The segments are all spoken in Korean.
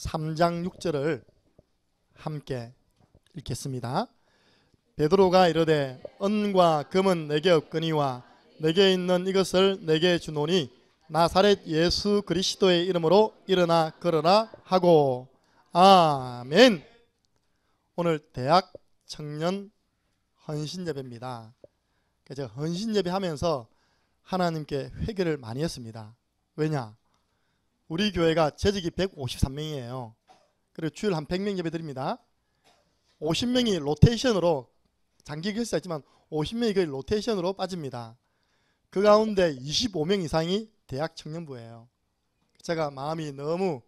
3장 6절을 함께 읽겠습니다. 베드로가 이르되 은과 금은 내게 없거니와 내게 있는 이것을 내게 주노니 나사렛 예수 그리스도의 이름으로 일어나 걸어라 하고. 아멘. 오늘 대학 청년 헌신예배입니다. 제가 헌신예배 하면서 하나님께 회개를 많이 했습니다. 왜냐? 우리 교회가 재직이 153명이에요. 그리고 주일 한 100명 예배 드립니다. 50명이 로테이션으로, 장기 결사가 있지만 50명이 거의 로테이션으로 빠집니다. 그 가운데 25명 이상이 대학 청년부예요. 제가 마음이 너무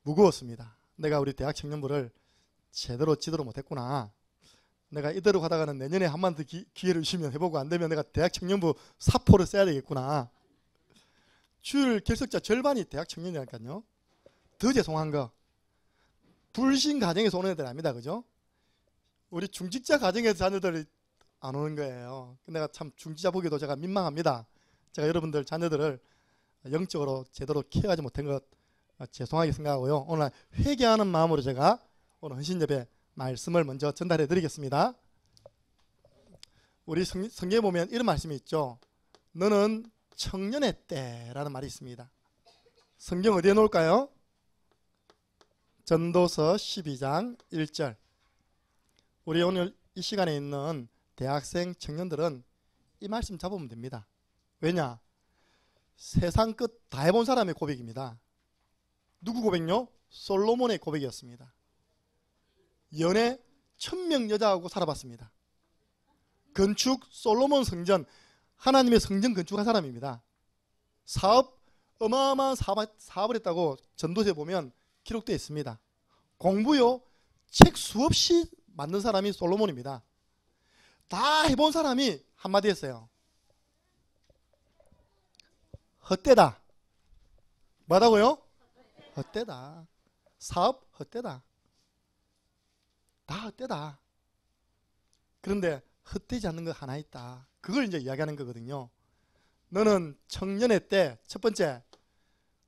무거웠습니다. 내가 우리 대학 청년부를 제대로 지도를 못했구나. 내가 이대로 가다가는 내년에 한 번 더 기회를 주시면 해보고 안 되면 내가 대학 청년부 사포를 써야 되겠구나. 주일 결석자 절반이 대학 청년이라니까요. 더 죄송한 거, 불신 가정에서 오는 애들 아닙니다. 그죠? 우리 중직자 가정에서 자녀들이 안 오는 거예요. 내가 참 중직자 보기도 제가 민망합니다. 제가 여러분들 자녀들을 영적으로 제대로 키워가지 못한 것 죄송하게 생각하고요. 오늘 회개하는 마음으로 제가 오늘 헌신예배 말씀을 먼저 전달해 드리겠습니다. 우리 성경에 보면 이런 말씀이 있죠. 너는 청년의 때라는 말이 있습니다. 성경 어디에 놓을까요? 전도서 12장 1절. 우리 오늘 이 시간에 있는 대학생 청년들은 이 말씀 잡으면 됩니다. 왜냐? 세상 끝 다 해본 사람의 고백입니다. 누구 고백요? 솔로몬의 고백이었습니다. 연애 1000명 여자하고 살아봤습니다. 건축 솔로몬 성전, 하나님의 성전 건축한 사람입니다. 사업, 어마어마한 사업을 했다고 전도서에 보면 기록되어 있습니다. 공부요, 책 수없이 만든 사람이 솔로몬입니다. 다 해본 사람이 한마디 했어요. 헛되다. 뭐라고요? 헛되다. 사업 헛되다. 다 헛되다. 그런데 헛되지 않는 거 하나 있다. 그걸 이제 이야기하는 거거든요. 너는 청년의 때, 첫 번째,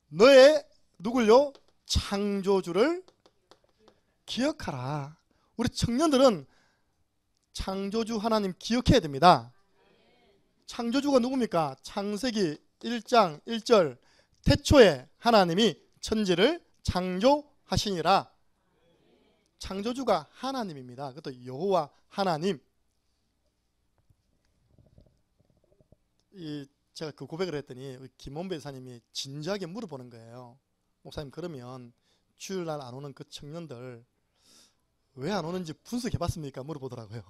너의 누굴요? 창조주를 기억하라. 우리 청년들은 창조주 하나님 기억해야 됩니다. 창조주가 누굽니까? 창세기 1장 1절, 태초에 하나님이 천지를 창조하시니라. 창조주가 하나님입니다. 그것도 여호와 하나님. 제가 그 고백을 했더니 김원배 여사님이 진지하게 물어보는 거예요. 목사님, 그러면 주일날 안 오는 그 청년들 왜 안 오는지 분석해 봤습니까? 물어보더라고요.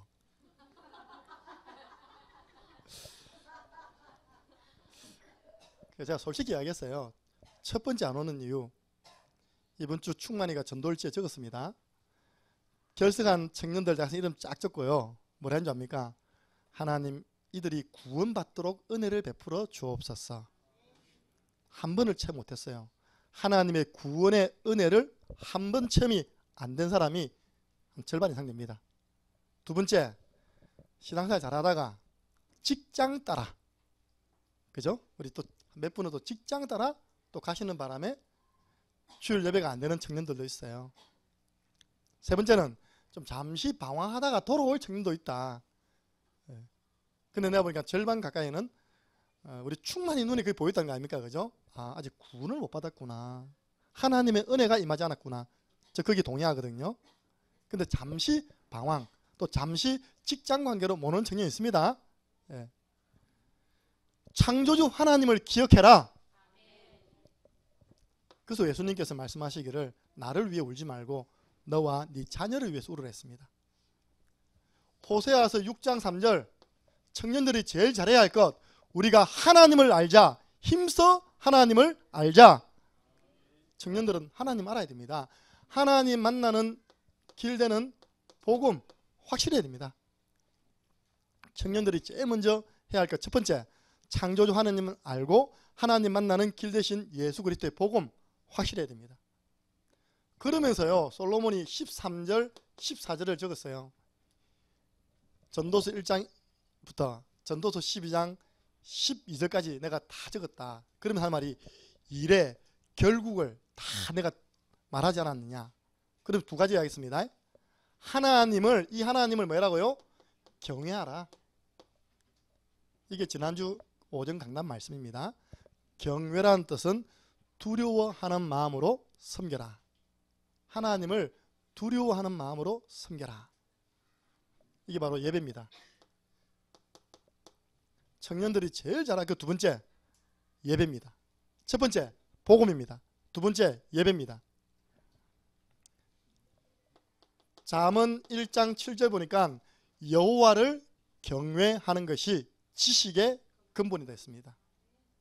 제가 솔직히 이야기했어요. 첫 번째 안 오는 이유, 이번 주 충만이가 전도일지에 적었습니다. 결석한 청년들 대해서 이름 쫙 적고요. 뭐라 했는지 압니까? 하나님, 이들이 구원받도록 은혜를 베풀어 주옵소서. 한 번을 체험 못했어요. 하나님의 구원의 은혜를 한 번 체험이 안 된 사람이 한 절반 이상 됩니다. 두 번째, 신앙생활 잘하다가 직장 따라, 그죠? 우리 또 몇 분은 또 직장 따라 또 가시는 바람에 주일 예배가 안 되는 청년들도 있어요. 세 번째는 좀 잠시 방황하다가 돌아올 청년도 있다. 근데 내가 보니까 절반 가까이는 우리 충만히 눈에 그게 보였다는 거 아닙니까? 그죠? 아, 아직 구원을 못 받았구나. 하나님의 은혜가 임하지 않았구나. 저 거기 동의하거든요. 근데 잠시 방황, 또 잠시 직장 관계로 모는 청년이 있습니다. 예. 창조주 하나님을 기억해라. 그래서 예수님께서 말씀하시기를 나를 위해 울지 말고 너와 네 자녀를 위해서 울으라 했습니다. 호세아서 6장 3절, 청년들이 제일 잘해야 할 것, 우리가 하나님을 알자. 힘써 하나님을 알자. 청년들은 하나님 알아야 됩니다. 하나님 만나는 길 되는 복음 확실해야 됩니다. 청년들이 제일 먼저 해야 할 것, 첫 번째, 창조주 하나님을 알고 하나님 만나는 길 대신 예수 그리스도의 복음 확실해야 됩니다. 그러면서요, 솔로몬이 13절 14절을 적었어요. 전도서 1장부터 전도서 12장 12절까지 내가 다 적었다. 그러면서 할 말이 이래 결국을 다 내가 말하지 않았느냐. 그럼 두 가지 하겠습니다. 이 하나님을 뭐라고요? 경외하라. 이게 지난주 오전 강단 말씀입니다. 경외라는 뜻은 두려워하는 마음으로 섬겨라. 하나님을 두려워하는 마음으로 섬겨라. 이게 바로 예배입니다. 청년들이 제일 잘하는 그 두 번째 예배입니다. 첫 번째 복음입니다. 두 번째 예배입니다. 잠언 1장 7절 보니까 여호와를 경외하는 것이 지식의 근본이 됐습니다.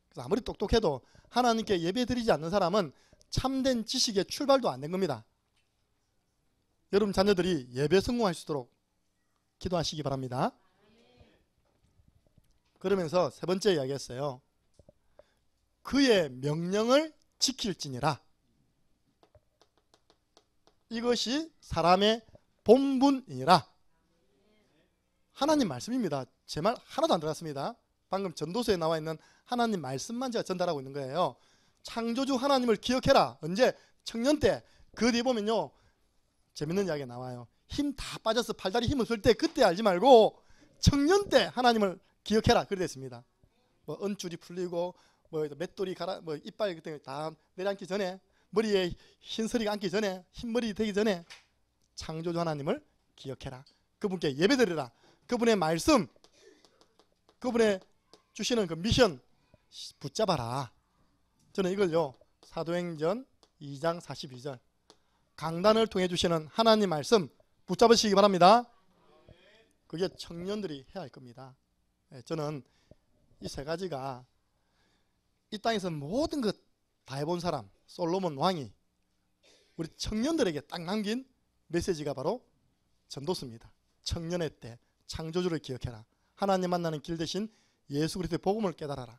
그래서 아무리 똑똑해도 하나님께 예배드리지 않는 사람은 참된 지식의 출발도 안 된 겁니다. 여러분 자녀들이 예배 성공할 수 있도록 기도하시기 바랍니다. 그러면서 세 번째 이야기했어요. 그의 명령을 지킬지니라. 이것이 사람의 본분이니라. 하나님 말씀입니다. 제 말 하나도 안 들어갔습니다. 방금 전도서에 나와 있는 하나님 말씀만 제가 전달하고 있는 거예요. 창조주 하나님을 기억해라. 언제? 청년 때. 그 뒤에 보면요, 재밌는 이야기가 나와요. 힘 다 빠져서 팔다리 힘 없을 때 그때 알지 말고 청년 때 하나님을 기억해라. 그래 됐습니다. 뭐 언줄이 풀리고 뭐 맷돌이 뭐 이빨 그때 다 내려앉기 전에, 머리에 흰서리가 앉기 전에, 흰머리 되기 전에 창조주 하나님을 기억해라. 그분께 예배드리라. 그분의 말씀, 그분의 주시는 그 미션 붙잡아라. 저는 이걸요, 사도행전 2장 42절 강단을 통해 주시는 하나님 말씀 붙잡으시기 바랍니다. 그게 청년들이 해야 할 겁니다. 저는 이 세 가지가 이 땅에서 모든 것 다 해본 사람, 솔로몬 왕이 우리 청년들에게 딱 남긴 메시지가 바로 전도서입니다. 청년의 때 창조주를 기억해라. 하나님 만나는 길 대신 예수 그리스도의 복음을 깨달아라.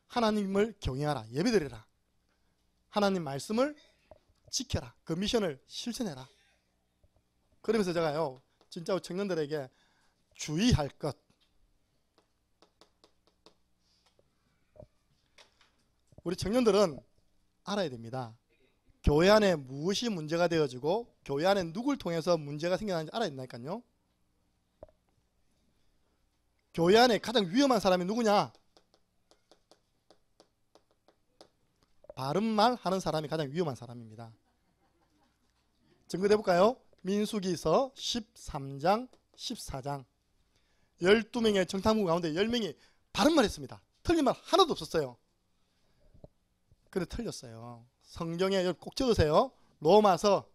하나님을 경외하라. 예배드리라. 하나님 말씀을 지켜라. 그 미션을 실천해라. 그러면서 제가요, 진짜 청년들에게 주의할 것, 우리 청년들은 알아야 됩니다. 교회 안에 무엇이 문제가 되어지고 교회 안에 누굴 통해서 문제가 생겨나는지 알아야 된다니까요. 교회 안에 가장 위험한 사람이 누구냐? 바른 말 하는 사람이 가장 위험한 사람입니다. 증거해 볼까요? 민수기서 13장 14장 12명의 정탐꾼 가운데 10명이 바른 말 했습니다. 틀린 말 하나도 없었어요. 근데 틀렸어요. 성경에 꼭 적으세요. 로마서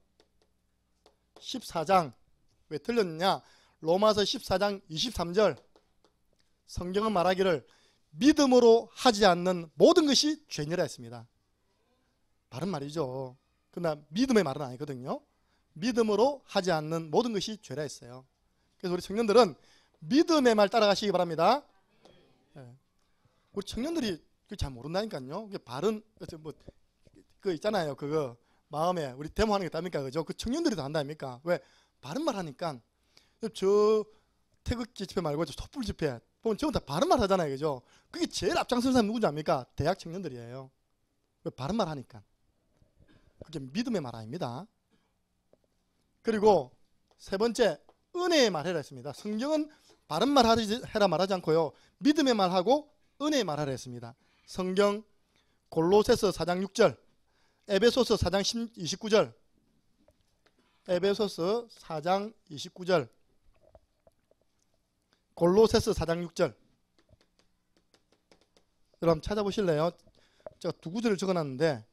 14장. 왜 틀렸느냐? 로마서 14장 23절 성경은 말하기를 믿음으로 하지 않는 모든 것이 죄니라 했습니다. 바른 말이죠. 그러나 믿음의 말은 아니거든요. 믿음으로 하지 않는 모든 것이 죄라 했어요. 그래서 우리 청년들은 믿음의 말 따라가시기 바랍니다. 우리 청년들이 잘 모른다니까요. 바른 뭐 그 있잖아요. 그거 마음에 우리 데모하는 게 있답니까? 그죠? 그 청년들이 다 한다니까. 왜? 바른 말 하니까. 저 태극기 집회 말고 저 촛불 집회 보면 전부 다 바른 말 하잖아요. 그죠? 그게 제일 앞장서는 사람 누군지 압니까? 대학 청년들이에요. 왜? 바른 말 하니까. 그게 믿음의 말 아닙니다. 그리고 세 번째, 은혜의 말 해라 했습니다. 성경은 바른 말 해라 말하지 않고요, 믿음의 말하고 은혜의 말 하라 했습니다. 성경 골로새서 4장 6절, 에베소서 4장 29절, 에베소서 4장 29절, 골로새서 4장 6절. 여러분 찾아보실래요? 제가 두 구절을 적어놨는데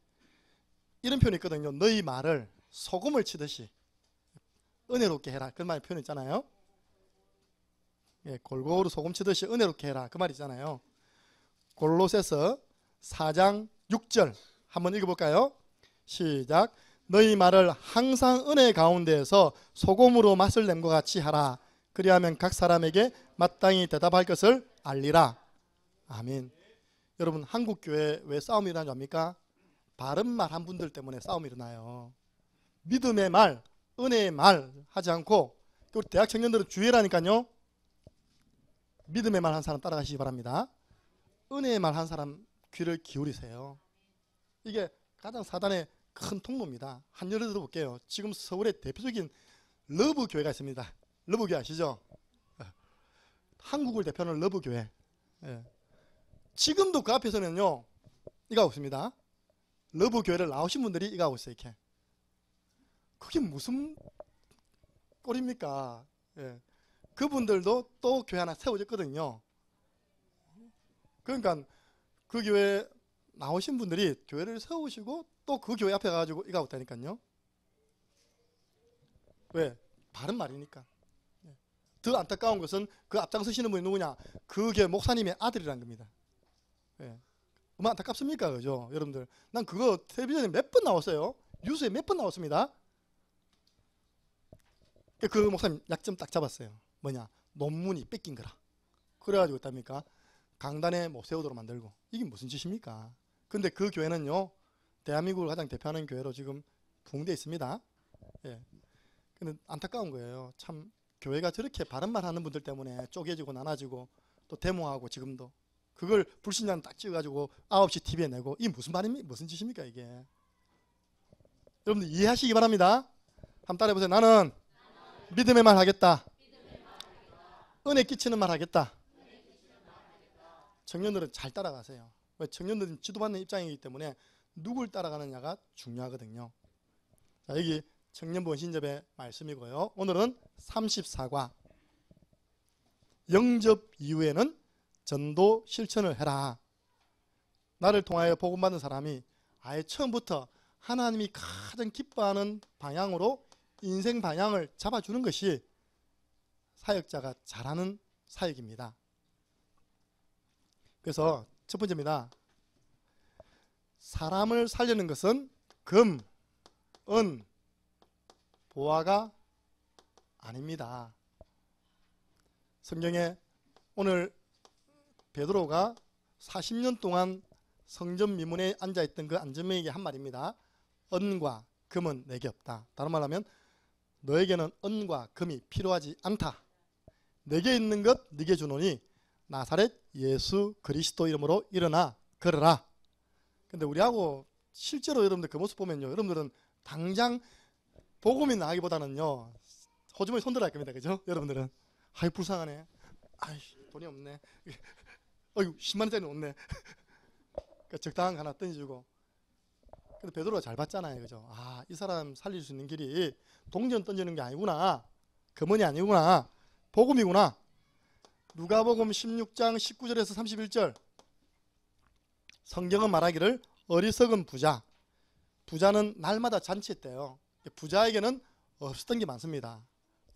이런 표현이 있거든요. 너희 말을 소금을 치듯이 은혜롭게 해라. 그 말 표현 있잖아요. 예, 골고루 소금 치듯이 은혜롭게 해라. 그 말 있잖아요. 골로새서 4장 6절 한번 읽어볼까요? 시작. 너희 말을 항상 은혜 가운데에서 소금으로 맛을 낸 것 같이 하라. 그리하면 각 사람에게 마땅히 대답할 것을 알리라. 아멘. 여러분, 한국 교회 왜 싸움이 일어나는 줄 압니까? 바른 말 한 분들 때문에 싸움이 일어나요. 믿음의 말, 은혜의 말 하지 않고, 우리 대학 청년들은 주의라니까요. 믿음의 말 한 사람 따라가시기 바랍니다. 은혜의 말 한 사람 귀를 기울이세요. 이게 가장 사단의 큰 통로입니다. 한 예를 들어볼게요. 지금 서울의 대표적인 러브교회가 있습니다. 러브교회 아시죠? 한국을 대표하는 러브교회. 예. 지금도 그 앞에서는요, 이거 하고 있습니다. 러브교회를 나오신 분들이 이거 하고 있어요. 이렇게. 그게 무슨 꼴입니까? 예. 그분들도 또 교회 하나 세워졌거든요. 그러니까 그 교회 나오신 분들이 교회를 세우시고 또 그 교회 앞에 가가지고 이거 하고 있다니까요. 왜? 바른 말이니까. 더 안타까운 것은 그 앞장서시는 분이 누구냐? 그 교회 목사님의 아들이란 겁니다. 예. 얼마나 안타깝습니까? 그죠? 여러분들. 난 그거 텔레비전에 몇 번 나왔어요. 뉴스에 몇 번 나왔습니다. 그 목사님 약점 딱 잡았어요. 뭐냐? 논문이 뺏긴 거라. 그래가지고 있답니까? 강단에 못 세우도록 만들고. 이게 무슨 짓입니까? 근데 그 교회는요, 대한민국을 가장 대표하는 교회로 지금 부흥되어 있습니다. 예. 근데 안타까운 거예요. 참 교회가 저렇게 바른 말 하는 분들 때문에 쪼개지고 나눠지고 또 데모하고 지금도 그걸 불신자는 딱 찍어가지고 9시 TV에 내고 이게 무슨 말입니까? 무슨 짓입니까 이게? 여러분들 이해하시기 바랍니다. 한번 따라해보세요. 나는 믿음의 말 하겠다. 은혜 끼치는 말 하겠다. 청년들은 잘 따라가세요. 왜? 청년들은 지도받는 입장이기 때문에 누굴 따라가느냐가 중요하거든요. 자, 여기 청년부원 신접의 말씀이고요. 오늘은 34과 영접 이후에는 전도 실천을 해라. 나를 통하여 복음받는 사람이 아예 처음부터 하나님이 가장 기뻐하는 방향으로 인생 방향을 잡아주는 것이 사역자가 잘하는 사역입니다. 그래서 첫 번째입니다. 사람을 살리는 것은 금, 은, 보화가 아닙니다. 성경에 오늘 베드로가 40년 동안 성전 미문에 앉아있던 그 안전명에게 한 말입니다. 은과 금은 내게 없다. 다른 말로 하면 너에게는 은과 금이 필요하지 않다. 내게 있는 것 네게 주노니 나사렛 예수 그리스도 이름으로 일어나 걸어라. 근데 우리하고 실제로 여러분들 그 모습 보면요, 여러분들은 당장 복음이 나가기보다는요 호주머니 손들어야 할 겁니다. 그죠? 여러분들은 아이 불쌍하네, 아이 돈이 없네, 어이구 10만 원짜리 없네. 그러니까 적당한 거 하나 던져주고. 근데 베드로가 잘 봤잖아요. 그죠? 아, 이 사람 살릴 수 있는 길이 동전 던지는 게 아니구나, 금은이 아니구나, 복음이구나. 누가복음 16장 19절에서 31절 성경은 말하기를 어리석은 부자는 날마다 잔치했대요. 부자에게는 없었던 게 많습니다.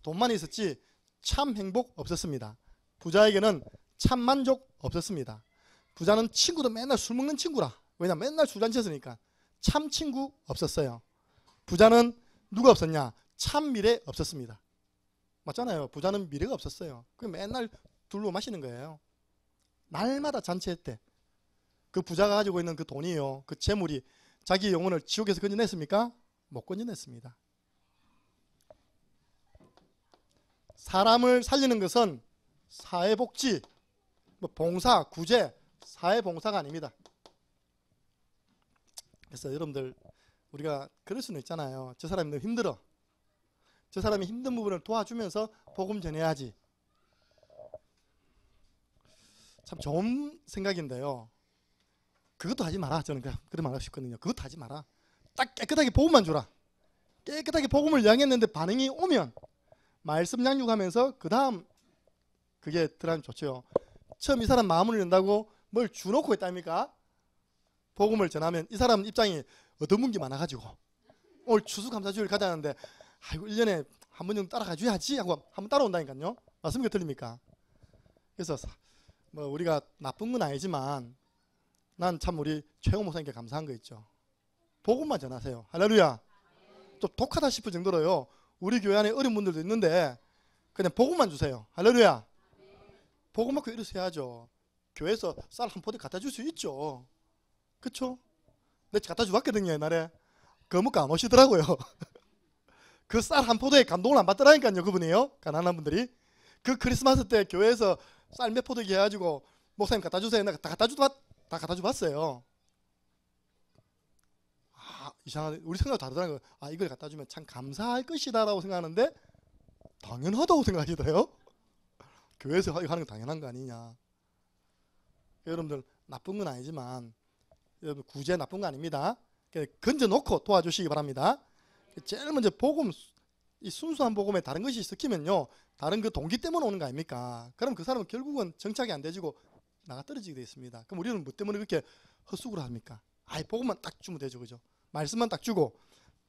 돈만 있었지 참 행복 없었습니다. 부자에게는 참 만족 없었습니다. 부자는 친구도 맨날 술 먹는 친구라. 왜냐? 맨날 술 잔치했으니까. 참 친구 없었어요. 부자는 누가 없었냐? 참 미래 없었습니다. 맞잖아요. 부자는 미래가 없었어요. 그 맨날 둘로 마시는 거예요. 날마다 잔치했대. 그 부자가 가지고 있는 그 돈이요, 그 재물이 자기 영혼을 지옥에서 건져냈습니까? 못 건져냈습니다. 사람을 살리는 것은 사회복지, 봉사, 구제, 사회봉사가 아닙니다. 그래서 여러분들 우리가 그럴 수는 있잖아요. 저 사람이 너무 힘들어. 저 사람이 힘든 부분을 도와주면서 복음 전해야지. 참 좋은 생각인데요. 그것도 하지 마라. 저는 그런 말 하고 싶거든요. 그것도 하지 마라. 딱 깨끗하게 복음만 주라. 깨끗하게 복음을 양했는데 반응이 오면 말씀 양육하면서 그 다음 그게 들어가면 좋죠. 처음 이 사람 마음을 연다고 뭘 주놓고 있답니까? 복음을 전하면 이 사람 입장이 얻어문 게 많아가지고 오늘 추수감사주일 가자는데 아이고 1년에 한 번 정도 따라가줘야지 하고 한 번 따라온다니까요. 맞습니까? 틀립니까? 그래서 뭐 우리가 나쁜 건 아니지만 난 참 우리 최홍 목사님께 감사한 거 있죠. 복음만 전하세요. 할렐루야. 좀 독하다 싶을 정도로요. 우리 교회 안에 어려운 분들도 있는데 그냥 복음만 주세요. 할렐루야. 복음 받고 이러셔야죠. 교회에서 쌀 한 포대 갖다 줄 수 있죠. 그쵸? 내가 갖다 주었거든요. 옛날에. 그거 까먹으시더라고요. 그 쌀 한 포대에 감동을 안 받더라니까요. 그분이요. 가난한 분들이. 그 크리스마스 때 교회에서 쌀 몇 포대기 해가지고 목사님 갖다 주세요. 내가 다 갖다 주봤어요. 아, 이상하게 우리 생각 다르더라고요. 아, 이걸 갖다 주면 참 감사할 것이다라고 생각하는데 당연하다고 생각하시더래요. 교회에서 이거 하는 거 당연한 거 아니냐. 여러분들 나쁜 건 아니지만 여러분 구제 나쁜 거 아닙니다. 건져놓고 도와주시기 바랍니다. 제일 먼저 복음, 이 순수한 복음에 다른 것이 섞이면요, 다른 그 동기 때문에 오는 거 아닙니까? 그럼 그 사람은 결국은 정착이 안 되지고 나가 떨어지게 되어 있습니다. 그럼 우리는 뭐 때문에 그렇게 헛수고를 합니까? 아이, 복음만 딱 주면 되죠, 그죠? 말씀만 딱 주고,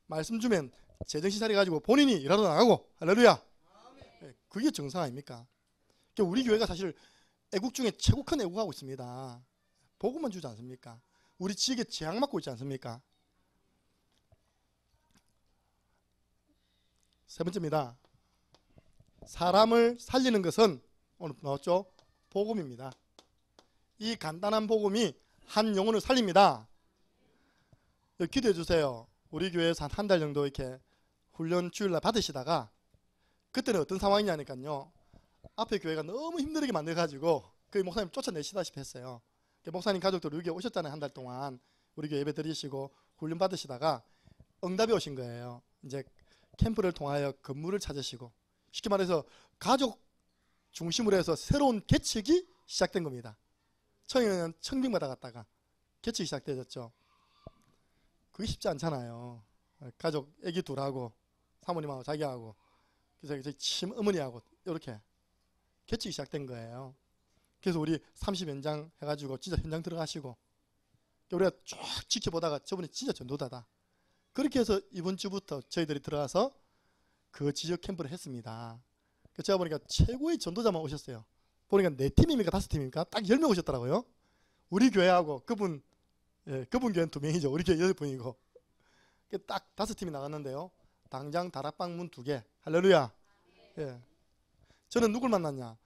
말씀 주면 제정신 차려가지고 본인이 일하러 나가고, 할렐루야. 그게 정상 아닙니까? 우리 교회가 사실 애국 중에 최고 큰 애국하고 있습니다. 복음만 주지 않습니까? 우리 지역에 재앙 맞고 있지 않습니까? 세 번째입니다. 사람을 살리는 것은 오늘 나왔죠? 복음입니다. 이 간단한 복음이 한 영혼을 살립니다. 기도해 주세요. 우리 교회에서 한 달 정도 이렇게 훈련 주일날 받으시다가 그때는 어떤 상황이냐니까요. 앞에 교회가 너무 힘들게 만들어가지고 그 목사님 쫓아내시다시피 했어요. 목사님 가족들 우리 교회 오셨잖아요. 한 달 동안 우리 교회 예배 드리시고 훈련 받으시다가 응답이 오신 거예요. 이제 캠프를 통하여 건물을 찾으시고, 쉽게 말해서 가족 중심으로 해서 새로운 개척이 시작된 겁니다. 처음에는 청빙받아 갔다가 개척이 시작되었죠. 그게 쉽지 않잖아요. 가족 애기 둘하고 사모님하고 자기하고 그래서 저희 어머니하고 이렇게 개척이 시작된 거예요. 그래서 우리 30연장 해가지고 진짜 현장 들어가시고 우리가 쭉 지켜보다가 저분이 진짜 전도자다. 그렇게 해서 이번 주부터 저희들이 들어가서 그 지역 캠프를 했습니다. 제가 보니까 최고의 전도자만 오셨어요. 보니까 4팀입니까 5팀입니까? 딱 10명 오셨더라고요. 우리 교회하고 그분, 그분 교회는 2명이죠. 우리 교회 8분이고 딱 5팀이 나갔는데요. 당장 다락방 문 2개. 할렐루야. 예. 저는 누굴 만났냐?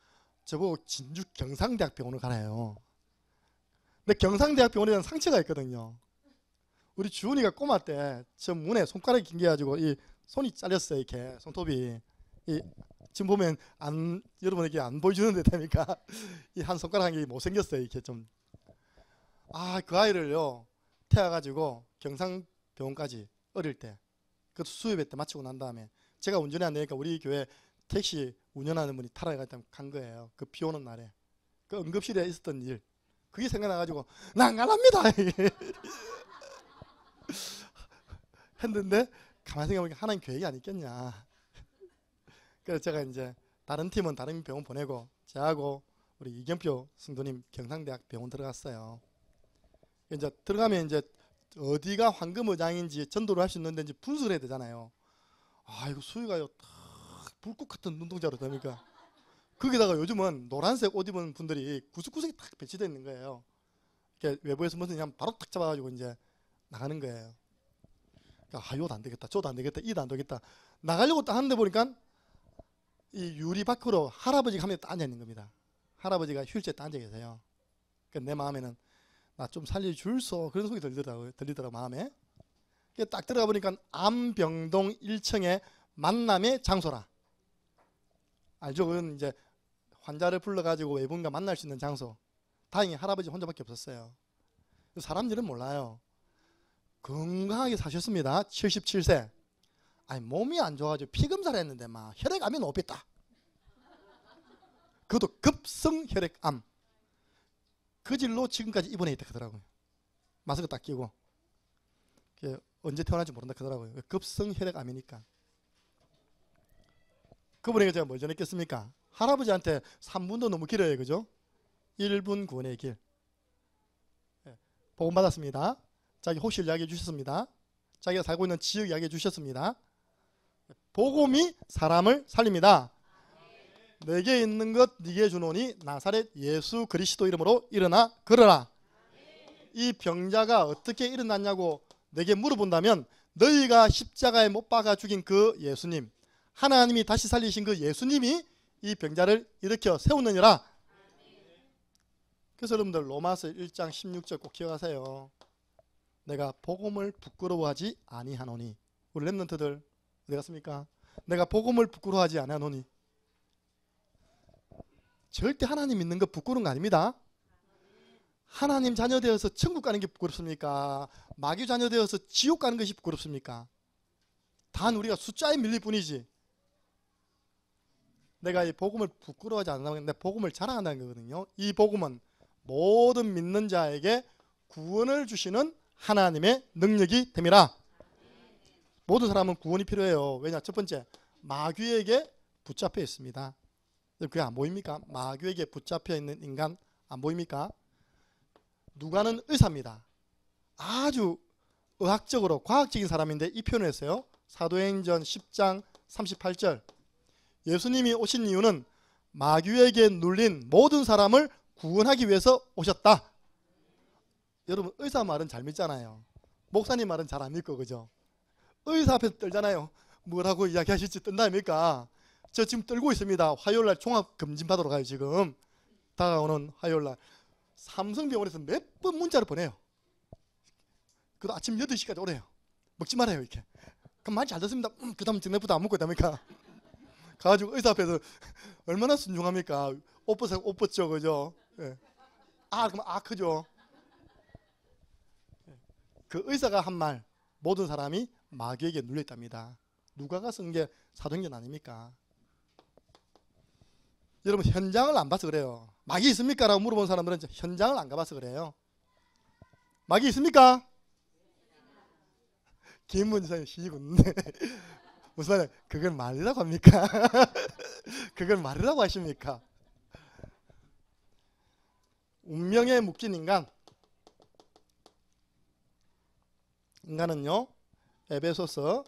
저보고 진주 경상대학병원을 가래요. 근데 경상대학병원에 대한 상처가 있거든요. 우리 주은이가 꼬마 때 저 문에 손가락이 긴 게 가지고 이 손이 잘렸어요. 이렇게 손톱이. 지금 보면 여러분에게 안 보여주는 듯합니까? 이 한 손가락 한 개 못생겼어요. 이렇게 좀. 그 아이를요 태워가지고 경상병원까지 어릴 때 그것도 수요배 때 마치고 난 다음에 제가 운전이 안 되니까 우리 교회 택시 운전하는 분이 타러 간 거예요. 그 비 오는 날에 그 응급실에 있었던 일 그게 생각나가지고 난 갈랍니다 했는데 가만히 생각해보니까 하나님 계획이 아니겠냐. 그래서 제가 이제 다른 팀은 다른 병원 보내고 저하고 우리 이경표 성도님 경상대학 병원 들어갔어요. 이제 들어가면 이제 어디가 황금의장인지 전도를 할 수 있는데 이제 분석을 해야 되잖아요. 이거 수위가요 불꽃 같은 눈동자로 됩니까? 거기다가 요즘은 노란색 옷 입은 분들이 구석구석에 딱 배치되어 있는 거예요. 이렇게 외부에서 무슨 그냥 바로 딱 잡아가지고 이제 나가는 거예요. 이것도 안 되겠다, 저도 안 되겠다, 이도 안 되겠다. 나가려고 딱 하는데 보니까 이 유리 밖으로 할아버지가 한 명 딱 앉아 있는 겁니다. 할아버지가 휠체어에 딱 앉아 계세요. 내 마음에는 나 좀 살려줄소 그런 소리 들리더라고 마음에. 딱 들어가 보니까 암병동 1층에 만남의 장소라. 알죠? 그건 이제 환자를 불러가지고 외부인과 만날 수 있는 장소. 다행히 할아버지 혼자밖에 없었어요. 사람들은 몰라요. 건강하게 사셨습니다. 77세. 몸이 안 좋아가지고 피검사를 했는데 막 혈액암이 높았다. 그것도 급성 혈액암. 그 질로 지금까지 입원해 있다 하더라고요. 마스크 딱 끼고. 언제 태어날지 모른다 하더라고요. 급성 혈액암이니까. 그분에게 제가 뭘 전했겠습니까? 할아버지한테 3분도 너무 길어요. 그죠? 1분 구원의 길. 복음 받았습니다. 자기 호실 이야기해 주셨습니다. 자기가 살고 있는 지역 이야기해 주셨습니다. 복음이 사람을 살립니다. 내게 있는 것 네게 주노니 나사렛 예수 그리스도 이름으로 일어나 걸어라. 이 병자가 어떻게 일어났냐고 내게 물어본다면 너희가 십자가에 못 박아 죽인 그 예수님, 하나님이 다시 살리신 그 예수님이 이 병자를 일으켜 세우느니라. 그래서 여러분들 로마서 1장 16절 꼭 기억하세요. 내가 복음을 부끄러워하지 아니하노니. 우리 렘넌트들 어디 갔습니까? 내가 복음을 부끄러워하지 아니하노니. 절대 하나님 믿는 거 부끄러운 거 아닙니다. 하나님 자녀 되어서 천국 가는 게 부끄럽습니까? 마귀 자녀 되어서 지옥 가는 것이 부끄럽습니까? 단 우리가 숫자에 밀릴 뿐이지. 내가 이 복음을 부끄러워하지 않는다는 내 복음을 자랑한다는 거거든요. 이 복음은 모든 믿는 자에게 구원을 주시는 하나님의 능력이 됨이라. 모든 사람은 구원이 필요해요. 왜냐? 첫 번째, 마귀에게 붙잡혀 있습니다. 그게 안 보입니까? 마귀에게 붙잡혀 있는 인간 안 보입니까? 누가는 의사입니다. 아주 의학적으로 과학적인 사람인데 이 표현을 했어요. 사도행전 10장 38절. 예수님이 오신 이유는 마귀에게 눌린 모든 사람을 구원하기 위해서 오셨다. 여러분, 의사 말은 잘 믿잖아요. 목사님 말은 잘 안 믿고, 그죠? 의사 앞에서 떨잖아요. 뭐라고 이야기하실지 뜬다니까. 저 지금 떨고 있습니다. 화요일날 종합검진 받으러 가요. 지금 다가오는 화요일날 삼성병원에서 몇 번 문자를 보내요. 그래도 아침 8시까지 오래요. 먹지 말아요 이렇게. 그럼 말 잘 듣습니다. 그 다음 저녁부터 안 먹고 있답니까? 가가지고 의사 앞에서 얼마나 순종합니까? 옷 벗죠, 그죠? 예. 그럼 크죠. 그 의사가 한 말, 모든 사람이 마귀에게 눌려있답니다. 누가가 쓴 게 사도행전 아닙니까? 여러분, 현장을 안 봐서 그래요. 마귀 있습니까? 라고 물어본 사람들은 현장을 안 가봐서 그래요. 마귀 있습니까? 김문사님 시집 웃는데 무슨 말이야? 그걸 말이라고 합니까? 그걸 말이라고 하십니까? 운명에 묶인 인간은요, 에베소서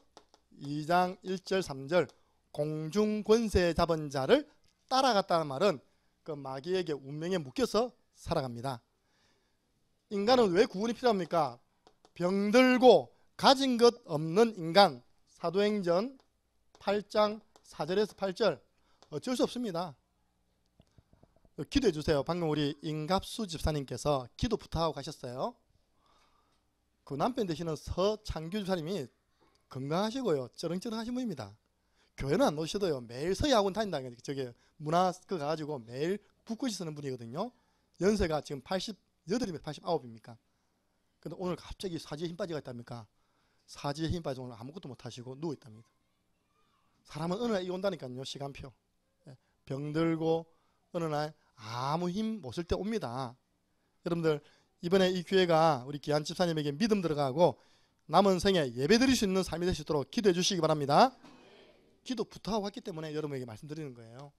2장 1절 3절 공중 권세 잡은 자를 따라갔다는 말은 그 마귀에게 운명에 묶여서 살아갑니다. 인간은 왜 구원이 필요합니까? 병들고 가진 것 없는 인간. 사도행전 8장 4절에서 8절 어쩔 수 없습니다. 기도해 주세요. 방금 우리 임갑수 집사님께서 기도 부탁하고 가셨어요. 그 남편 되시는 서창규 집사님이 건강하시고요, 쩌렁쩌렁하신 분입니다. 교회는 안 오셔도요, 매일 서예학원 다닌다는 게 저게 문화스크 가가지고 매일 붓글씨 쓰는 분이거든요. 연세가 지금 88이면 89입니까? 근데 오늘 갑자기 사지에 힘 빠지가 있답니까? 사지에 힘 빠져 오늘 아무것도 못 하시고 누워 있답니다. 사람은 어느 날 이 온다니까요. 시간표. 병들고 어느 날 아무 힘 못 쓸 때 옵니다. 여러분들, 이번에 이 기회가 우리 귀한 집사님에게 믿음 들어가고 남은 생에 예배 드릴 수 있는 삶이 될 수 있도록 기도해 주시기 바랍니다. 기도 부탁하고 왔기 때문에 여러분에게 말씀드리는 거예요.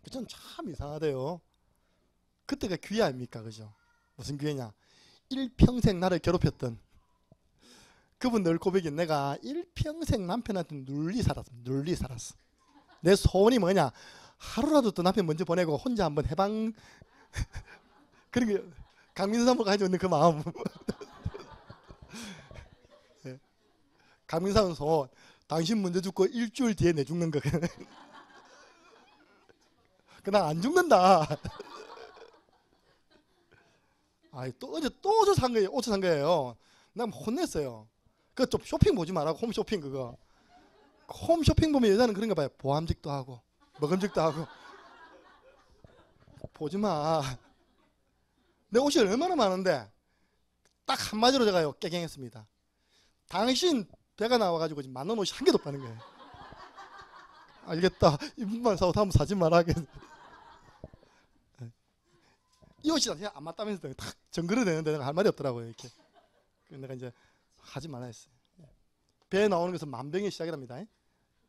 전 참 이상하대요. 그때가 기회 아닙니까? 그죠? 무슨 기회냐? 일평생 나를 괴롭혔던 그분 늘 고백이, 내가 일평생 남편한테 눌리 살았어. 내 소원이 뭐냐? 하루라도 또 남편 먼저 보내고 혼자 한번 해방. 그런 게 강민삼을 가지고 있는 그 마음. 강민삼은 소원, 당신 먼저 죽고 일주일 뒤에 내 죽는 거. 그냥 안 죽는다. 또 어제 또 옷을 산 거예요. 옷을 산 거예요. 난 혼냈어요. 그거 좀 쇼핑 보지 말라고. 홈쇼핑 그거. 홈쇼핑 보면 여자는 그런가 봐요. 보암직도 하고 먹음직도 하고. 보지 마. 내 옷이 얼마나 많은데 딱 한마디로 제가요 깨갱했습니다. 당신 배가 나와가지고 지금 만원 옷이 한 개도 없다는 거예요. 알겠다. 이분만 사고 다음 사지 말아야겠. 이 옷이 그냥 안 맞다면서 탁 정글을 내는데 내가 할 말이 없더라고요. 이렇게. 내가 이제 하지 말라 했어요. 배 나오는 것은 만병의 시작이랍니다.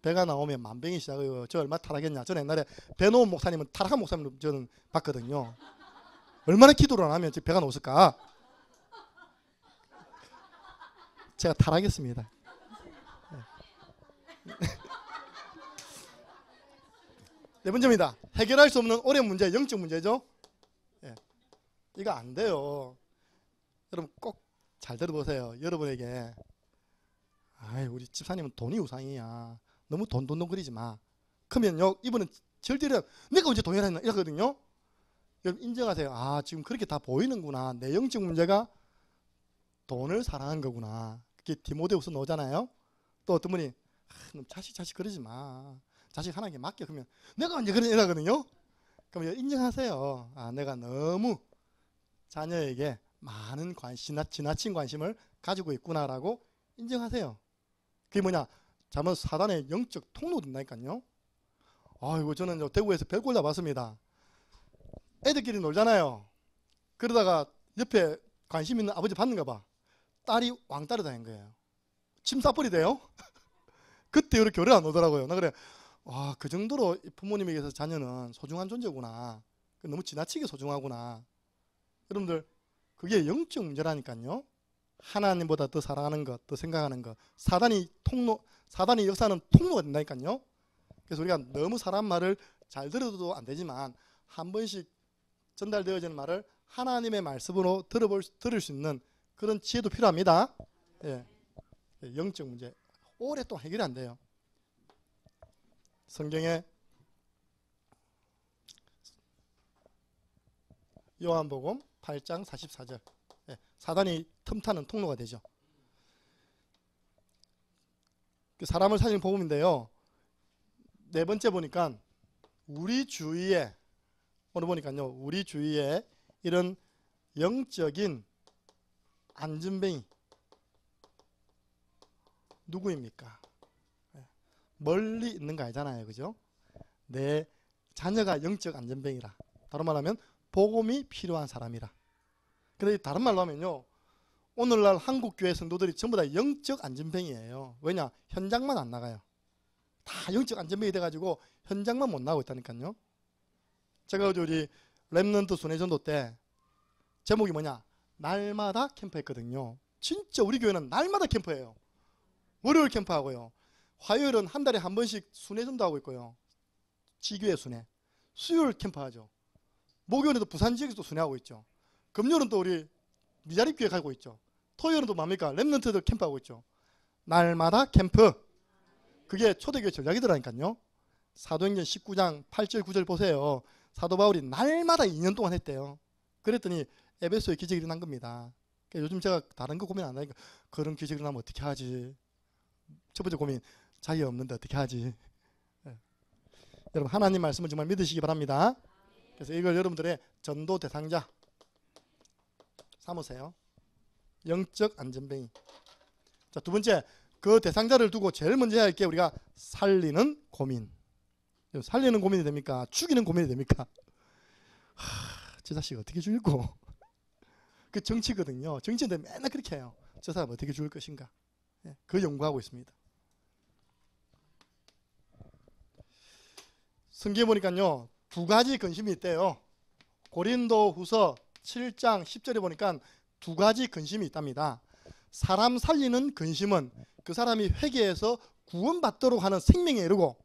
배가 나오면 만병의 시작이에요. 저 얼마나 타락했냐. 저는 옛날에 배 놓은 목사님은 타락한 목사님을 저는 봤거든요. 얼마나 기도를 안 하면 배가 나왔을까. 제가 타락했습니다. 네 번째입니다. 해결할 수 없는 오랜 문제, 영적 문제죠. 이거 안 돼요. 여러분 꼭 잘 들어보세요. 여러분에게 우리 집사님은 돈이 우상이야. 너무 돈돈거리지 마. 그러면요, 이분은 절대로 내가 언제 돈이라 했나 이러거든요. 여러분 인정하세요. 지금 그렇게 다 보이는구나. 내 영적 문제가 돈을 사랑한 거구나. 그게 디모데후서 나오잖아요. 또 어떤 분이 너 자식 그러지 마. 자식 하나님께 맡겨. 그러면 내가 언제 그런 이러거든요. 그러면 인정하세요. 내가 너무 자녀에게 많은 지나친 관심을 가지고 있구나라고 인정하세요. 그게 뭐냐? 잘못 사단의 영적 통로 된다니까요. 아이고, 저는 대구에서 별꼴 다 봤습니다. 애들끼리 놀잖아요. 그러다가 옆에 관심 있는 아버지 봤는가 봐. 딸이 왕따를 당한 거예요. 침 싸버리 돼요. 그때 이렇게 교회를 안 오더라고요. 나 그래, 와, 그 정도로 부모님에게서 자녀는 소중한 존재구나. 너무 지나치게 소중하구나. 여러분들, 그게 영적 문제라니까요. 하나님보다 더 사랑하는 것, 더 생각하는 것. 사단이 역사는 통로가 된다니까요. 그래서 우리가 너무 사람 말을 잘 들어도 안 되지만 한 번씩 전달되어지는 말을 하나님의 말씀으로 들을 수 있는 그런 지혜도 필요합니다. 예. 영적 문제 오랫동안 해결이 안 돼요. 성경에 요한복음 8장 44절. 예. 사단이 틈타는 통로가 되죠. 사람을 살리는 복음인데요. 네 번째 보니까 우리 주위에, 오늘 보니까요, 우리 주위에 이런 영적인 안전뱅이 누구입니까? 멀리 있는 거 알잖아요, 그죠? 내 자녀가 영적 안전뱅이라. 다른 말하면 복음이 필요한 사람이라. 근데 다른 말로 하면요, 오늘날 한국 교회 성도들이 전부 다 영적 안전뱅이에요. 왜냐? 현장만 안 나가요. 다 영적 안전뱅이 돼가지고 현장만 못 나가고 있다니까요. 제가 우리 렘넌트 순회전도 때 제목이 뭐냐? 날마다 캠프했거든요. 진짜 우리 교회는 날마다 캠프예요. 월요일 캠프하고요. 화요일은 한 달에 한 번씩 순회전도 하고 있고요. 지교회 순회. 수요일 캠프하죠. 목요일에도 부산 지역에서 순회하고 있죠. 금요일은 또 우리 미자립 교회 가고 있죠. 토요일은 또 뭡니까? 렘넌트들 캠프하고 있죠. 날마다 캠프. 그게 초대교회 전략이더라니까요. 사도행전 19장 8절 9절 보세요. 사도 바울이 날마다 2년 동안 했대요. 그랬더니 에베소에 기적이 일어난 겁니다. 그러니까 요즘 제가 다른 거 고민 안 하니까 그런 기적이 일어나면 어떻게 하지? 첫 번째 고민, 자기 없는데 어떻게 하지? 네. 여러분, 하나님 말씀을 정말 믿으시기 바랍니다. 그래서 이걸 여러분들의 전도 대상자 삼으세요. 영적 안전뱅이. 자, 두 번째, 그 대상자를 두고 제일 먼저 해야 할 게 우리가 살리는 고민. 살리는 고민이 됩니까? 죽이는 고민이 됩니까? 저 자식 어떻게 죽일고? 그 정치거든요. 정치인들 맨날 그렇게 해요. 저 사람 어떻게 죽일 것인가? 그 연구하고 있습니다. 성경에 보니까요, 두 가지 근심이 있대요. 고린도후서 7장 10절에 보니까 두 가지 근심이 있답니다. 사람 살리는 근심은 그 사람이 회개해서 구원받도록 하는 생명에 이르고,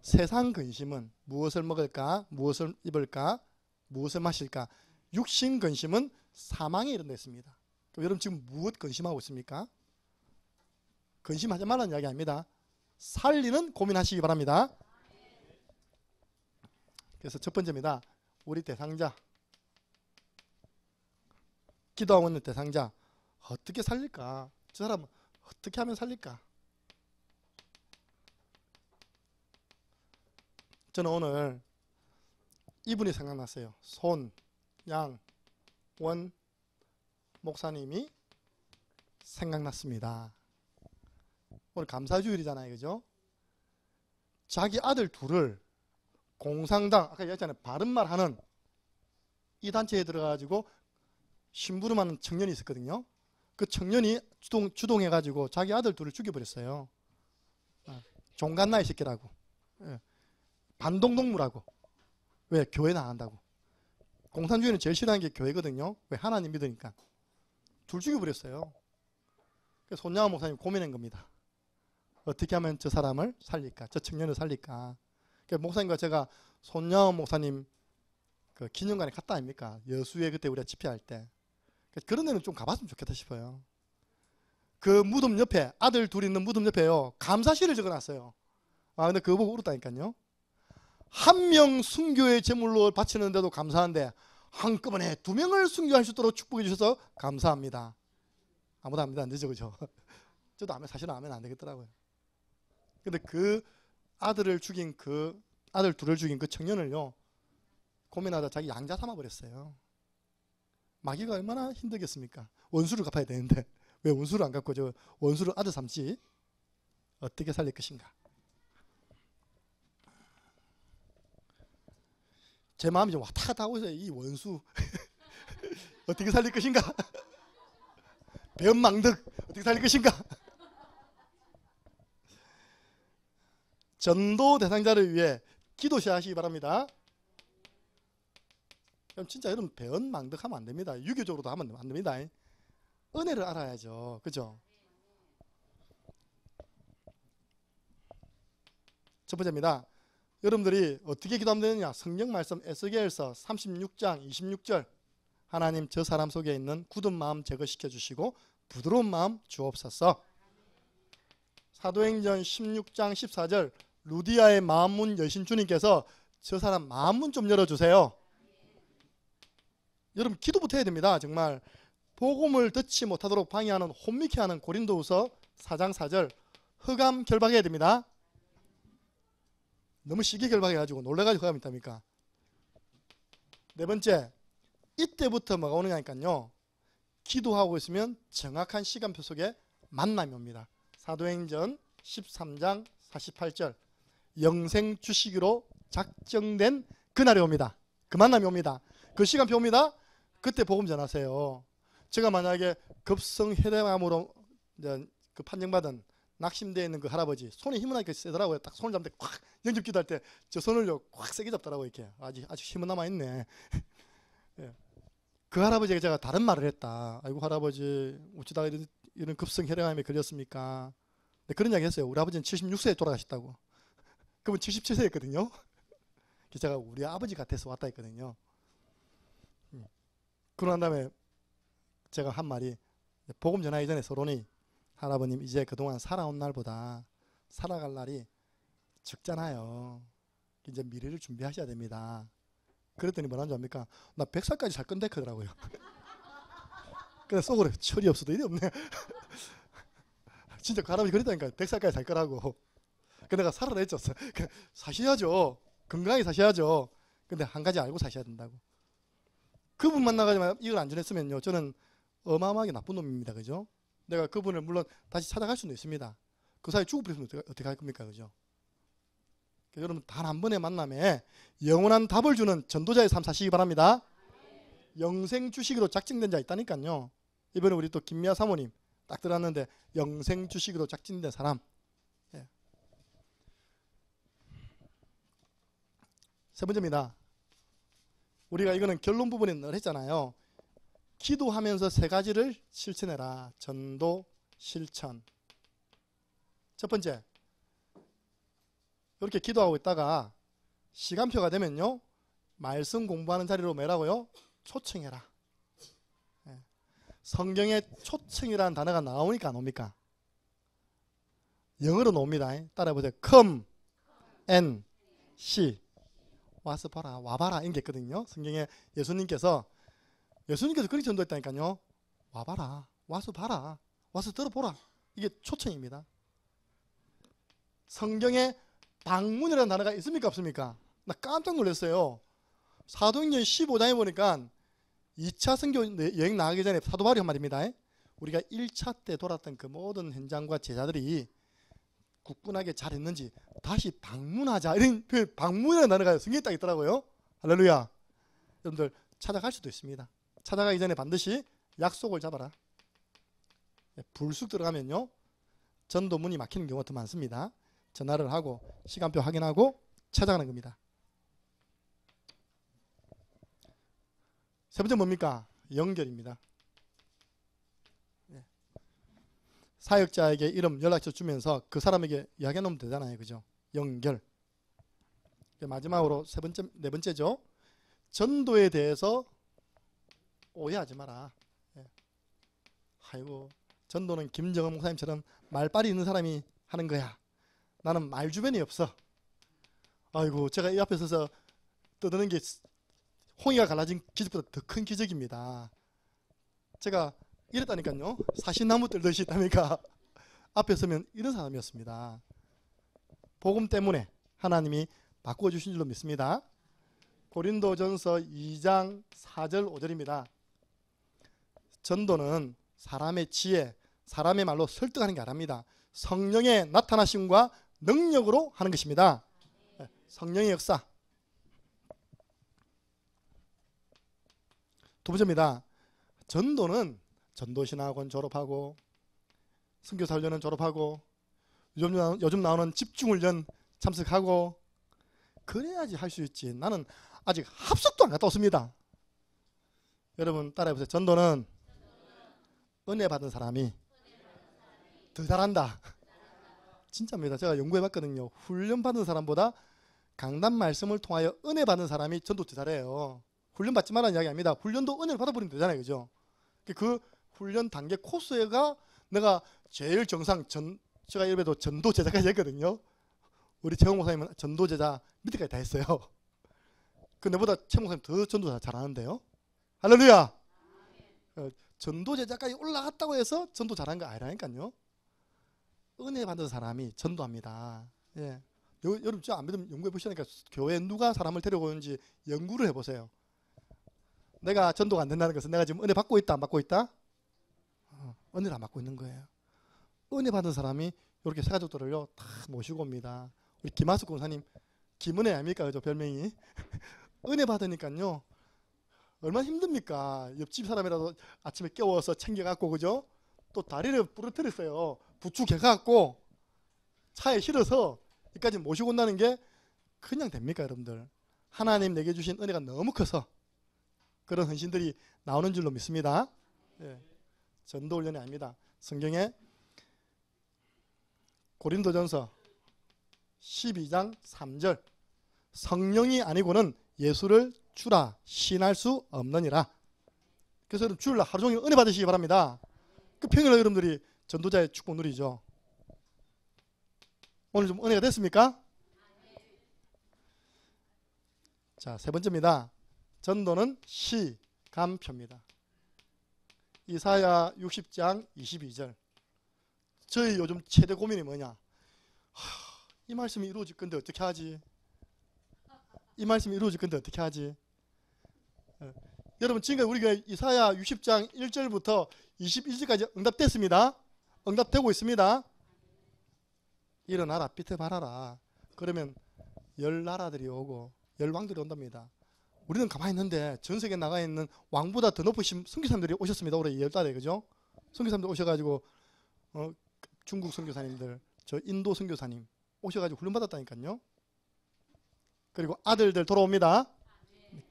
세상 근심은 무엇을 먹을까, 무엇을 입을까, 무엇을 마실까, 육신 근심은 사망에 이른다 했습니다. 그럼 여러분 지금 무엇 근심하고 있습니까? 근심하지 말라는 이야기 아닙니다. 살리는 고민하시기 바랍니다. 그래서 첫 번째입니다. 우리 대상자, 기도하고 있는 대상자, 어떻게 살릴까? 저 사람 어떻게 하면 살릴까? 저는 오늘 이분이 생각났어요. 손양원 목사님이 생각났습니다. 오늘 감사주일이잖아요, 그죠? 자기 아들 둘을 공상당, 아까 얘기했잖아요, 바른말 하는 이 단체에 들어가가지고 심부름하는 청년이 있었거든요. 그 청년이 주동해가지고 자기 아들 둘을 죽여버렸어요. 종갓나이 새끼라고, 반동동무라고. 왜? 교회 나간다고. 공산주의는 제일 싫어하는 게 교회거든요. 왜? 하나님 믿으니까. 둘 죽여버렸어요. 그래서 손양원 목사님 고민한 겁니다. 어떻게 하면 저 사람을 살릴까? 저 청년을 살릴까? 그래서 목사님과 제가 손양원 목사님 그 기념관에 갔다 아닙니까? 여수에 그때 우리가 집회할 때. 그런 데는 좀 가봤으면 좋겠다 싶어요. 그 무덤 옆에, 아들 둘 있는 무덤 옆에요, 감사시를 적어놨어요. 근데 그거 보고 울었다니까요. 한 명 순교의 제물로 바치는데도 감사한데 한꺼번에 두 명을 순교할 수 있도록 축복해 주셔서 감사합니다. 아무도 합니다. 안 되죠, 그죠? 저도 사실은 하면 안 되겠더라고요. 근데 그 아들을 죽인 그 아들 둘을 죽인 그 청년을요, 고민하다 자기 양자 삼아 버렸어요. 마귀가 얼마나 힘들겠습니까? 원수를 갚아야 되는데 왜 원수를 안 갚고 저 원수를 아들 삼지? 어떻게 살릴 것인가? 제 마음이 좀 왔다 갔다 하고 있어요. 이 원수 어떻게 살릴 것인가? 배은망덕 어떻게 살릴 것인가? 전도 대상자를 위해 기도 시작하시기 바랍니다. 그럼 진짜 여러분 배은망덕하면 안 됩니다. 유교적으로도 하면 안 됩니다. 은혜를 알아야죠. 그죠? 첫 번째입니다. 여러분들이 어떻게 기도하면 되느냐? 성경 말씀 에스겔서 36장 26절 하나님 저 사람 속에 있는 굳은 마음 제거시켜 주시고 부드러운 마음 주옵소서. 사도행전 16장 14절 루디아의 마음문 여신 주님께서 저 사람 마음문 좀 열어주세요. 여러분 기도부터 해야 됩니다. 정말 복음을 듣지 못하도록 방해하는 혼미케 하는 고린도후서 4장 4절 흑암 결박해야 됩니다. 너무 쉽게 결박해가지고 놀래가지고 흑암이 있답니까? 네 번째, 이때부터 뭐가 오느냐니까요. 기도하고 있으면 정확한 시간표 속에 만남이 옵니다. 사도행전 13장 48절 영생 주시기로 작정된 그날이 옵니다. 그 만남이 옵니다. 그 시간표 옵니다. 그때 복음 전하세요. 제가 만약에 급성혈액암으로 그 판정받은 낙심되어 있는 그 할아버지 손에 힘은 나니까 세더라고요. 딱 손을 잡는데 꽉 영접 기도할 때 저 손을요 꽉 세게 잡더라고요. 이렇게 아직 힘은 남아 있네. 예. 그 할아버지에게 제가 다른 말을 했다. 아이고 할아버지 어쩌다가 이런 급성혈액암에 걸렸습니까? 네, 그런 이야기 했어요. 우리 아버지는 76세에 돌아가셨다고. 그분 77세였거든요. 제가 우리 아버지 같아서 왔다 했거든요. 그러고 난 다음에 제가 한 말이 복음 전하기 전에 서론이 할아버님 이제 그동안 살아온 날보다 살아갈 날이 적잖아요. 이제 미래를 준비하셔야 됩니다. 그랬더니 뭐라는 줄 압니까? 나 100살까지 살 건데 그러더라고요. 근데 속으로 철이 없어도 일이 없네. 진짜 그 할아버지 그랬다니까 100살까지 살 거라고. 근데 내가 살아냈죠. 사셔야죠. 건강하게 사셔야죠. 근데 한 가지 알고 사셔야 된다고. 그분 만나가지고 이걸 안 전했으면요 저는 어마어마하게 나쁜 놈입니다. 그죠? 내가 그분을 물론 다시 찾아갈 수는 있습니다. 그 사이 죽어버리면 어떻게 할 겁니까? 그죠? 여러분 단 한 번의 만남에 영원한 답을 주는 전도자의 삶 사시기 바랍니다. 영생 주시기로 작정된 자 있다니까요. 이번에 우리 또 김미아 사모님 딱 들었는데 영생 주시기로 작정된 사람. 예. 세 번째입니다. 우리가 이거는 결론 부분에 늘 했잖아요. 기도하면서 세 가지를 실천해라. 전도, 실천. 첫 번째, 이렇게 기도하고 있다가 시간표가 되면요 말씀 공부하는 자리로 뭐라고요? 초청해라. 예. 성경에 초청이라는 단어가 나오니까 안 옵니까? 영어로 나옵니다. 따라해보세요. Come and see. 와서 봐라, 와봐라 이런 게 있거든요. 성경에 예수님께서 그렇게 전도했다니까요. 와봐라, 와서 봐라, 와서 들어보라. 이게 초청입니다. 성경에 방문이라는 단어가 있습니까 없습니까? 나 깜짝 놀랐어요. 사도행전 15장에 보니까 2차 선교 여행 나가기 전에 사도 바울이 한 말입니다. 우리가 1차 때 돌았던 그 모든 현장과 제자들이 굳건하게 잘했는지 다시 방문하자. 이런 방문이라는 단어가 성경에 딱 있더라고요. 할렐루야. 여러분들 찾아갈 수도 있습니다. 찾아가기 전에 반드시 약속을 잡아라. 불쑥 들어가면요 전도 문이 막히는 경우가 더 많습니다. 전화를 하고 시간표 확인하고 찾아가는 겁니다. 세 번째 뭡니까? 연결입니다. 사역자에게 이름 연락처 주면서 그 사람에게 이야기해 놓으면 되잖아요. 그죠? 연결. 마지막으로 네 번째죠. 전도에 대해서 오해하지 마라. 아이고 전도는 김정은 목사님처럼 말빨이 있는 사람이 하는 거야. 나는 말 주변이 없어. 아이고 제가 이 앞에 서서 떠드는 게 홍이가 갈라진 기적보다 더 큰 기적입니다. 제가 이랬다니까요. 사시나무 떨듯이 있다니까. 앞에 서면 이런 사람이었습니다. 복음 때문에 하나님이 바꿔주신 줄로 믿습니다. 고린도전서 2장 4절 5절입니다. 전도는 사람의 지혜, 사람의 말로 설득하는 게 아닙니다. 성령의 나타나심과 능력으로 하는 것입니다. 성령의 역사. 두 번째입니다. 전도는 전도신학원 졸업하고 선교사훈련은 졸업하고 요즘 나오는 집중훈련 참석하고 그래야지 할 수 있지. 나는 아직 합숙도 안 갔다 왔습니다. 여러분 따라해보세요. 전도는 은혜 받은 사람이 더 잘한다. 진짜입니다. 제가 연구해봤거든요. 훈련 받은 사람보다 강단 말씀을 통하여 은혜 받는 사람이 전도 더 잘해요. 훈련 받지 말라는 이야기 아닙니다. 훈련도 은혜를 받아버리면 되잖아요. 그죠? 그 훈련 단계 코스가 내가 제일 정상, 제가 예배도 전도 제자까지 했거든요. 우리 최홍 목사님은 전도 제자 밑에까지 다 했어요. 그 내보다 최 목사님 더 전도 잘하는데요. 할렐루야. 전도 제자까지 올라갔다고 해서 전도 잘한 거 아니라니까요. 은혜 받은 사람이 전도합니다. 예. 여러분 진짜 안 믿으면 연구해 보시니까 교회에 누가 사람을 데려오는지 연구를 해보세요. 내가 전도가 안 된다는 것은 내가 지금 은혜 받고 있다 안 받고 있다? 은혜를 안 받고 있는 거예요. 은혜 받은 사람이 이렇게 세 가족들을요 다 모시고 옵니다. 우리 김하숙 권사님 김은혜 아닙니까? 그죠? 별명이. 은혜 받으니까요 얼마나 힘듭니까? 옆집 사람이라도 아침에 깨워서 챙겨갖고 그죠? 또 다리를 부러뜨렸어요. 부축해갖고 차에 실어서 여기까지 모시고 온다는 게 그냥 됩니까 여러분들? 하나님 내게 주신 은혜가 너무 커서 그런 헌신들이 나오는 줄로 믿습니다. 예. 전도훈련이 아닙니다. 성경에 고린도전서 12장 3절 성령이 아니고는 예수를 주라 신할 수 없느니라. 그래서 여러분 주일날 하루 종일 은혜 받으시기 바랍니다. 그 평일날 여러분들이 전도자의 축복 누리죠. 오늘 좀 은혜가 됐습니까? 자, 세 번째입니다. 전도는 시간표입니다. 이사야 60장 22절. 저희 요즘 최대 고민이 뭐냐? 이 말씀이 이루어질 건데 어떻게 하지? 이 말씀이 이루어질 건데 어떻게 하지? 여러분 지금까지 우리가 이사야 60장 1절부터 21절까지 응답됐습니다. 응답되고 있습니다. 일어나라 빛에 발하라. 그러면 열 나라들이 오고 열 왕들이 온답니다. 우리는 가만히 있는데 전 세계에 나가 있는 왕보다 더 높으신 선교사님들이 오셨습니다. 올해 2월달에 그죠? 선교사님들 오셔가지고 중국 선교사님들, 저 인도 선교사님 오셔가지고 훈련 받았다니까요. 그리고 아들들 돌아옵니다.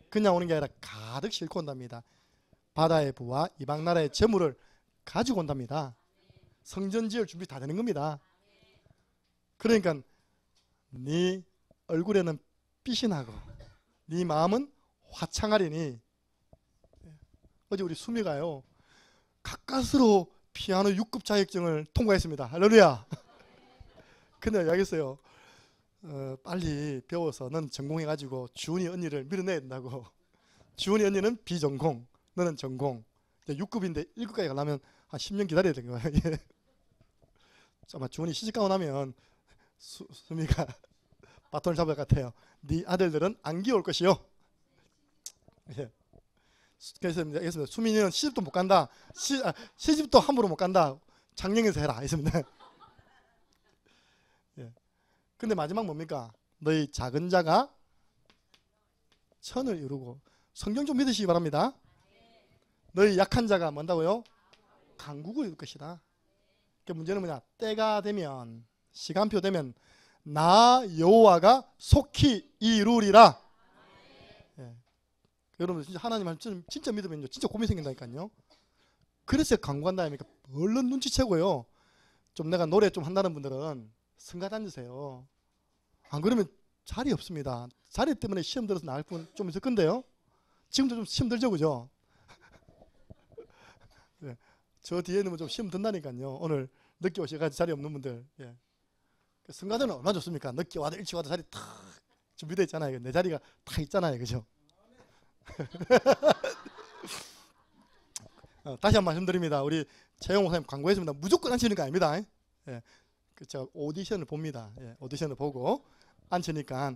그냥 오는 게 아니라 가득 싣고 온답니다. 바다의 부와 이방 나라의 재물을 가지고 온답니다. 성전 지을 준비 다 되는 겁니다. 그러니까 네 얼굴에는 빛이 나고 네 마음은 화창하리니. 어제 우리 수미가요 가까스로 피아노 6급 자격증을 통과했습니다. 할렐루야. 근데 알겠어요. 빨리 배워서 넌 전공해가지고 주은이 언니를 밀어내야 된다고. 주은이 언니는 비전공, 너는 전공. 6급인데 1급까지 가려면 한 10년 기다려야 되는 거야. 아마 주은이 시집가고 나면 수미가 바톤을 잡을 것 같아요. 네 아들들은 안 귀여울 것이요. 예. 그래서 수민이는 시집도 못 간다. 시집도 함부로 못 간다. 장령에서 해라. 했습니다. 예. 근데 마지막 뭡니까? 너희 작은 자가 천을 이루고. 성경 좀 믿으시기 바랍니다. 너희 약한 자가 뭔다고요? 강국을 이룰 것이다. 그 문제는 뭐냐? 때가 되면 시간표 되면 나 여호와가 속히 이루리라. 예. 여러분 진짜 하나님 말씀 진짜 믿으면 진짜 고민 생긴다니까요. 그래서 강구한다 아닙니까? 얼른 눈치채고요. 좀 내가 노래 좀 한다는 분들은 성가 다니세요. 안 그러면 자리 없습니다. 자리 때문에 시험 들어서 나을 분 좀 있을 건데요. 지금도 좀 시험 들죠, 그죠? 예. 저 뒤에는 좀 시험 든다니까요. 오늘 늦게 오셔가지고 자리 없는 분들. 예. 성가대는 얼마나 좋습니까? 늦게 와도 일찍 와도 자리 탁 준비되어 있잖아요. 내 자리가 다 있잖아요, 그죠? 다시 한 번 말씀드립니다. 우리 최영 목사님 광고했습니다. 무조건 앉히는 거 아닙니다. 예. 제가 오디션을 봅니다. 예. 오디션을 보고 앉히니까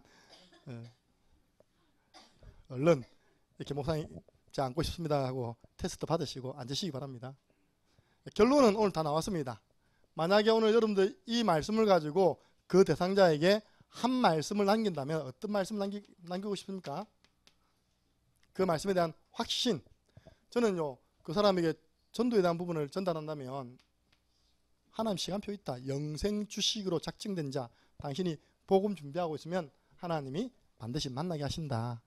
얼른 이렇게 목사님 제가 앉고 싶습니다 하고 테스트 받으시고 앉으시기 바랍니다. 결론은 오늘 다 나왔습니다. 만약에 오늘 여러분들 이 말씀을 가지고 그 대상자에게 한 말씀을 남긴다면 어떤 말씀을 남기고 싶습니까? 그 말씀에 대한 확신. 저는요, 그 사람에게 전도에 대한 부분을 전달한다면 하나님 시간표 있다. 영생 주식으로 작정된 자, 당신이 복음 준비하고 있으면 하나님이 반드시 만나게 하신다.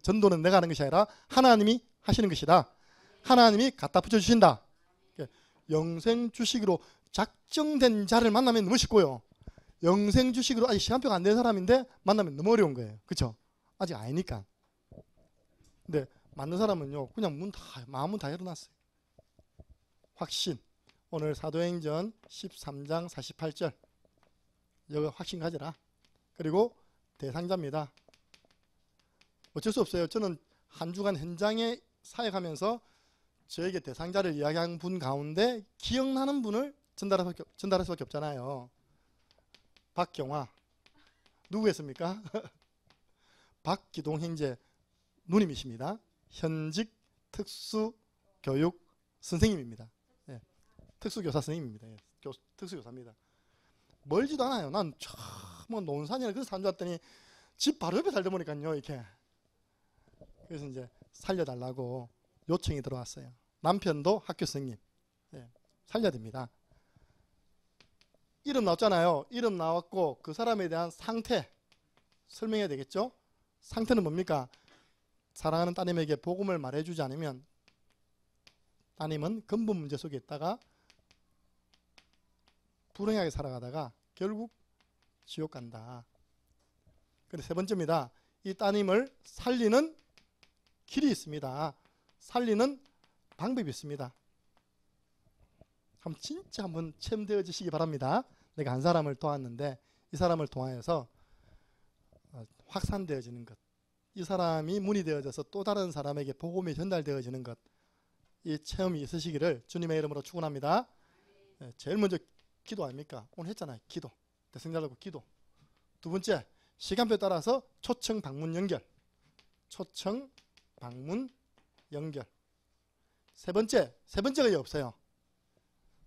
전도는 내가 하는 것이 아니라 하나님이 하시는 것이다. 하나님이 갖다 붙여주신다. 영생 주식으로 작정된 자를 만나면 너무 쉽고요. 영생 주식으로 아직 시간표가 안 된 사람인데 만나면 너무 어려운 거예요. 그렇죠? 아직 아니니까. 근데 맞는 사람은요, 그냥 마음은 다 열어놨어요. 확신. 오늘 사도행전 13장 48절. 여기 확신 가져라. 그리고 대상자입니다. 어쩔 수 없어요. 저는 한 주간 현장에 사역하면서 저에게 대상자를 이야기한 분 가운데 기억나는 분을 전달할 수밖에 없잖아요. 박경화. 누구였습니까? 박기동 형제 누님이십니다. 현직 특수교육 선생님입니다. 예, 특수교사 선생님입니다. 예, 특수교사입니다. 멀지도 않아요. 난 뭐 논산이나 그래서 산 줄 알았더니 집 바로 옆에 살다 보니까요. 이렇게. 그래서 이제 살려달라고 요청이 들어왔어요. 남편도 학교 선생님. 예, 살려야 됩니다. 이름 나왔잖아요. 이름 나왔고 그 사람에 대한 상태 설명해야 되겠죠. 상태는 뭡니까? 사랑하는 따님에게 복음을 말해주지 않으면 따님은 근본 문제 속에 있다가 불행하게 살아가다가 결국 지옥 간다. 그리고 세 번째입니다. 이 따님을 살리는 길이 있습니다. 살리는 방법이 있습니다. 진짜 한번 체험되어지시기 바랍니다. 내가 한 사람을 도왔는데 이 사람을 통하여서 확산되어지는 것, 이 사람이 문이 되어져서 또 다른 사람에게 복음이 전달되어지는 것, 이 체험이 있으시기를 주님의 이름으로 축원합니다. 제일 먼저 기도 아닙니까? 오늘 했잖아요. 기도. 대상자라고 기도. 두 번째, 시간표에 따라서 초청 방문 연결. 초청 방문 연결. 세 번째가 없어요.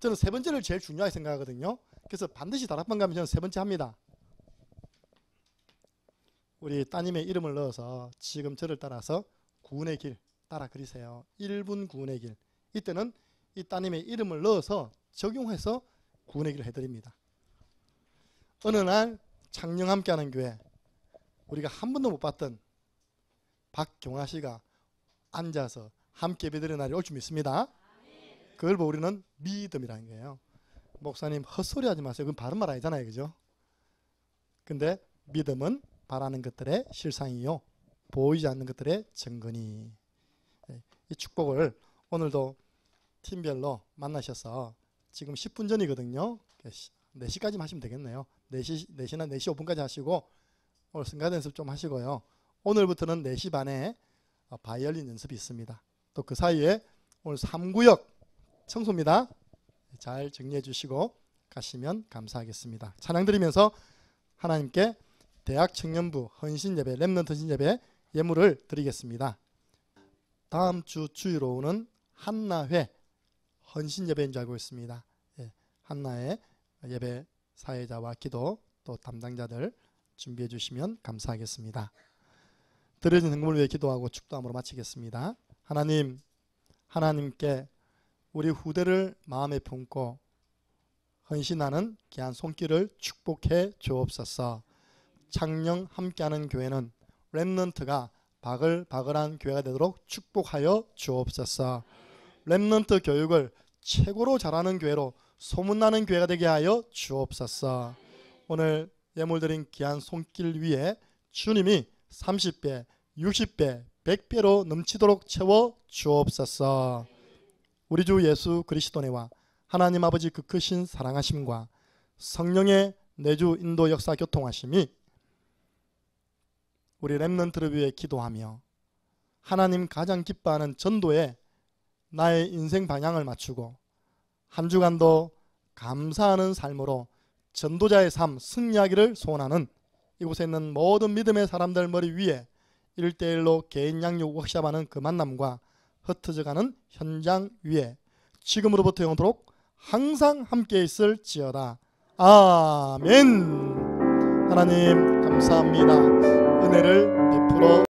저는 세 번째를 제일 중요하게 생각하거든요. 그래서 반드시 다락방 가면 저는 세 번째 합니다. 우리 따님의 이름을 넣어서 지금 저를 따라서 구원의 길 따라 그리세요. 1분 구원의 길. 이때는 이 따님의 이름을 넣어서 적용해서 구원의 길을 해드립니다. 어느 날 창녕 함께하는 교회, 우리가 한 번도 못 봤던 박경화 씨가 앉아서 함께 예배드리는 날이 올 줄 믿습니다. 그걸 보고 우리는 믿음이라는 거예요. 목사님 헛소리 하지 마세요. 그건 바른 말 아니잖아요. 그죠? 근데 믿음은 바라는 것들의 실상이요 보이지 않는 것들의 증거니. 이 축복을 오늘도 팀별로 만나셔서 지금 10분 전이거든요. 4시까지만 하시면 되겠네요. 4시나 4시 5분까지 하시고 오늘 성가 연습 좀 하시고요. 오늘부터는 4시 반에 바이올린 연습이 있습니다. 또 그 사이에 오늘 3구역 청소입니다. 잘 정리해 주시고 가시면 감사하겠습니다. 찬양 드리면서 하나님께 대학 청년부 헌신예배, 렘넌트 헌신예배 예물을 드리겠습니다. 다음 주 주일 오후는 한나회 헌신예배인 줄 알고 있습니다. 한나의 예배 사회자와 기도 또 담당자들 준비해 주시면 감사하겠습니다. 드려진 헌금을 위해 기도하고 축도함으로 마치겠습니다. 하나님께 우리 후대를 마음에 품고 헌신하는 귀한 손길을 축복해 주옵소서. 창녕 함께하는 교회는 렘넌트가 바글바글한 교회가 되도록 축복하여 주옵소서. 렘넌트 교육을 최고로 잘하는 교회로 소문나는 교회가 되게 하여 주옵소서. 오늘 예물 드린 귀한 손길 위에 주님이 30배, 60배, 100배로 넘치도록 채워 주옵소서. 우리 주 예수 그리스도네와 하나님 아버지 그 크신 사랑하심과 성령의 내주 인도 역사 교통하심이 우리 렘넌트를 위해 기도하며 하나님 가장 기뻐하는 전도에 나의 인생 방향을 맞추고 한 주간도 감사하는 삶으로 전도자의 삶 승리하기를 소원하는 이곳에 있는 모든 믿음의 사람들 머리 위에 1대1로 개인 양육 워크숍하는 그 만남과 흩어져가는 현장 위에 지금으로부터 영원토록 항상 함께 있을지어다. 아멘. 하나님 감사합니다. 은혜를 베풀어